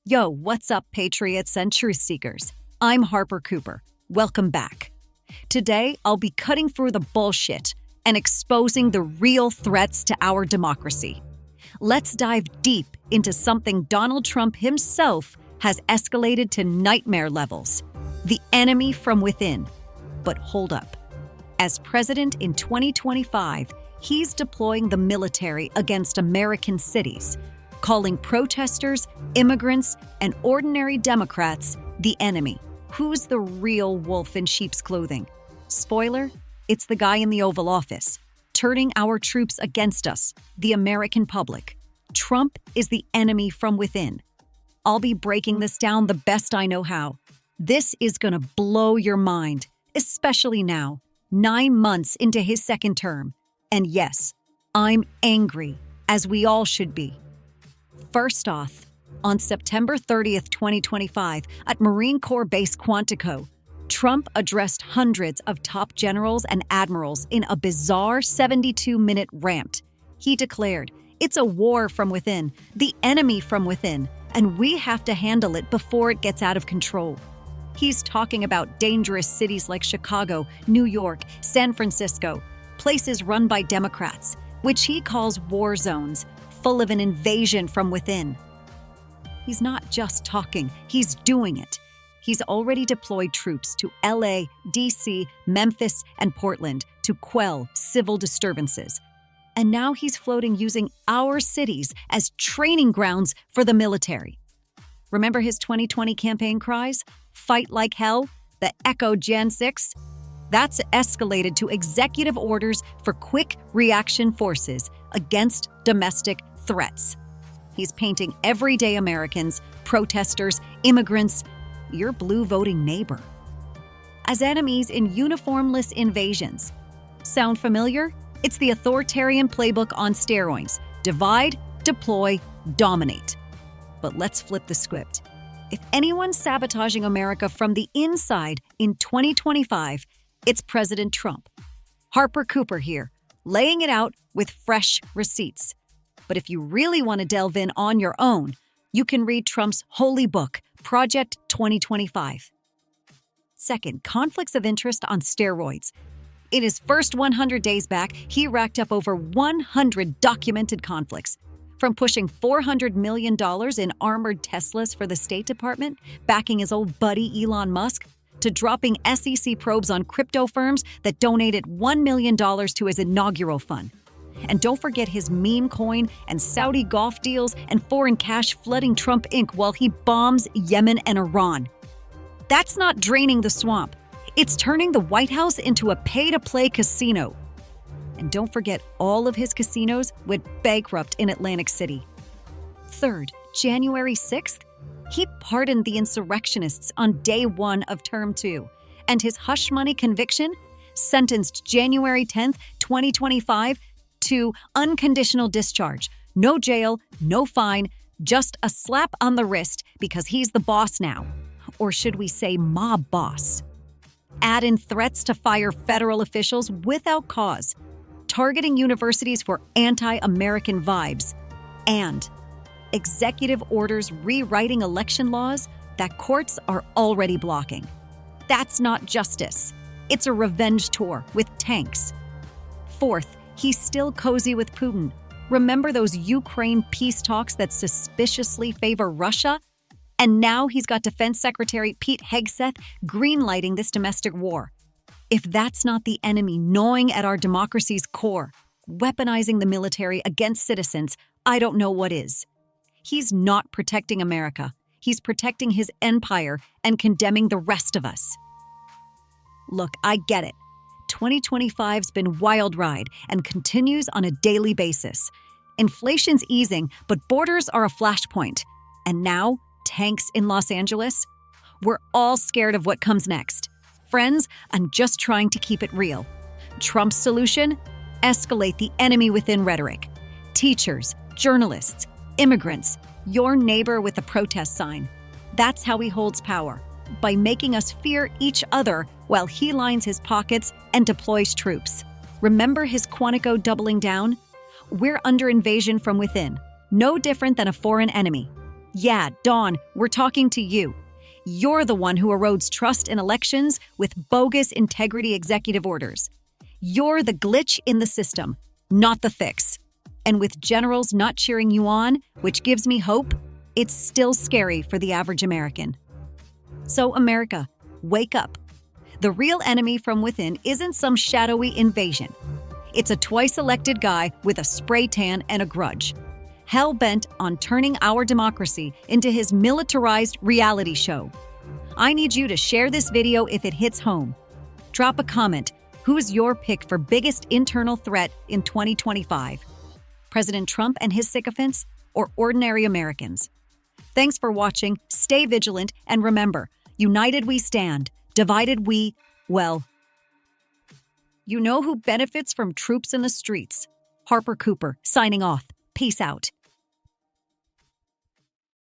Yo, what's up, patriots and truth seekers? I'm Harper Cooper. Welcome back. Today, I'll be cutting through the bullshit and exposing the real threats to our democracy. Let's dive deep into something Donald Trump himself has escalated to nightmare levels: the enemy from within. But hold up. As president in 2025, he's deploying the military against American cities, calling protesters, immigrants, and ordinary Democrats the enemy. Who's the real wolf in sheep's clothing? Spoiler, it's the guy in the Oval Office, turning our troops against us, the American public. Trump is the enemy from within. I'll be breaking this down the best I know how. This is gonna blow your mind, especially now, 9 months into his second term. And yes, I'm angry, as we all should be. First off, on September 30th, 2025, at Marine Corps Base Quantico, Trump addressed hundreds of top generals and admirals in a bizarre 72-minute rant. He declared, "It's a war from within, the enemy from within, and we have to handle it before it gets out of control." He's talking about dangerous cities like Chicago, New York, San Francisco, places run by Democrats, which he calls war zones, full of an invasion from within. He's not just talking, he's doing it. He's already deployed troops to LA, DC, Memphis, and Portland to quell civil disturbances. And now he's floating using our cities as training grounds for the military. Remember his 2020 campaign cries? Fight like hell, the Echo Gen 6? That's escalated to executive orders for quick reaction forces against domestic threats. He's painting everyday Americans, protesters, immigrants, your blue voting neighbor, as enemies in uniformless invasions. Sound familiar? It's the authoritarian playbook on steroids. Divide, deploy, dominate. But let's flip the script. If anyone's sabotaging America from the inside in 2025, it's President Trump. Harper Cooper here, laying it out with fresh receipts. But if you really want to delve in on your own, you can read Trump's holy book, Project 2025. Second, conflicts of interest on steroids. In his first 100 days back, he racked up over 100 documented conflicts. From pushing $400 million in armored Teslas for the State Department, backing his old buddy Elon Musk, to dropping SEC probes on crypto firms that donated $1 million to his inaugural fund. And don't forget his meme coin and Saudi golf deals and foreign cash flooding Trump Inc. while he bombs Yemen and Iran. That's not draining the swamp. It's turning the White House into a pay-to-play casino. And don't forget all of his casinos went bankrupt in Atlantic City. Third, January 6th, he pardoned the insurrectionists on day 1 of term 2. And his hush money conviction, sentenced January 10th, 2025, to unconditional discharge. No jail, no fine, just a slap on the wrist because he's the boss now. Or should we say mob boss? Add in threats to fire federal officials without cause, targeting universities for anti-American vibes, and executive orders rewriting election laws that courts are already blocking. That's not justice. It's a revenge tour with tanks. Fourth, he's still cozy with Putin. Remember those Ukraine peace talks that suspiciously favor Russia? And now he's got Defense Secretary Pete Hegseth greenlighting this domestic war. If that's not the enemy gnawing at our democracy's core, weaponizing the military against citizens, I don't know what is. He's not protecting America. He's protecting his empire and condemning the rest of us. Look, I get it. 2025's been wild ride and continues on a daily basis. Inflation's easing, but borders are a flashpoint. And now, tanks in Los Angeles? We're all scared of what comes next. Friends, I'm just trying to keep it real. Trump's solution? Escalate the enemy within rhetoric. Teachers, journalists, immigrants, your neighbor with the protest sign. That's how he holds power, by making us fear each other while he lines his pockets and deploys troops. Remember his Quantico doubling down? We're under invasion from within, no different than a foreign enemy. Yeah, Dawn, we're talking to you. You're the one who erodes trust in elections with bogus integrity executive orders. You're the glitch in the system, not the fix. And with generals not cheering you on, which gives me hope, it's still scary for the average American. So, America, wake up. The real enemy from within isn't some shadowy invasion. It's a twice-elected guy with a spray tan and a grudge, hell-bent on turning our democracy into his militarized reality show. I need you to share this video if it hits home. Drop a comment. Who's your pick for biggest internal threat in 2025? President Trump and his sycophants, or ordinary Americans? Thanks for watching. Stay vigilant, and remember, united we stand, divided we, well, you know who benefits from troops in the streets. Harper Cooper, signing off. Peace out.